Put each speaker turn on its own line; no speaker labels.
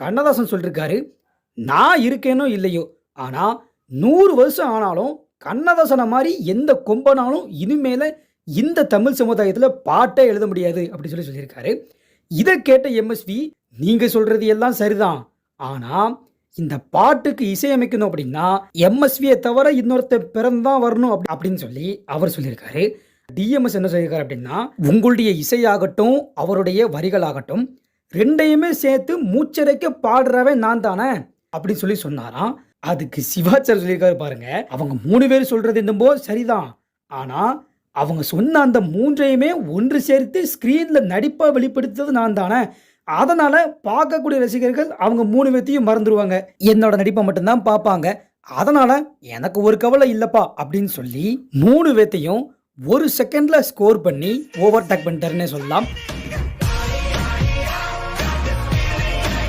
கண்ணதாசன் சொல்லியிருக்காரு, நான் இருக்கேனோ இல்லையோ, ஆனா 100 வருஷம் ஆனாலும் கண்ணதாசன மாரி எந்த கொம்பனாலும் இனிமேல இந்த தமிழ் சமுதாயத்துல பாட்டே எழுத முடியாது அப்படின்னு சொல்லியிருக்காரு. இத கேட்ட எம்எஸ்வி, நீங்க சொல்றது எல்லாம் சரிதான். ஆனா இந்த பாட்டுக்கு இசையமைக்கணும் அப்படின்னா எம்எஸ்வியை தவிர இன்னொருத்தன் பிறந்தான் வரணும் அப்படின்னு சொல்லி அவர் சொல்லியிருக்காரு. டிஎம்எஸ் என்ன சொல்லியிருக்காரு அப்படின்னா, உங்களுடைய இசையாகட்டும் அவருடைய வரிகளாகட்டும் ரெண்டையுமே சேர்த்து மூச்சரைக்க பாடுறவன் நான் தானே அப்படின்னு சொல்லி சொன்னாராம். அதுக்கு சிவாச்சார் சொல்லியிருக்காரு பாருங்க, அவங்க 3 பேர் சொல்றது என்னமோ சரிதான், ஆனா அவங்க சொன்ன அந்த 3ஐயுமே ஒன்று சேர்த்து ஸ்கிரீன்ல நடிப்பா வெளிப்படுத்துறது நான் தானே, அதனால பார்க்கக்கூடிய ரசிகர்கள் அவங்க 3 பேத்தையும் மறந்துடுவாங்க, என்னோட நடிப்பை மட்டும்தான் பார்ப்பாங்க, அதனால எனக்கு ஒரு கவலை இல்லப்பா அப்படின்னு சொல்லி 3 பேத்தையும் 1 செகண்ட்ல ஸ்கோர் பண்ணி ஓவர் டேக் பண்ணிட்டாருன்னே சொல்லலாம்.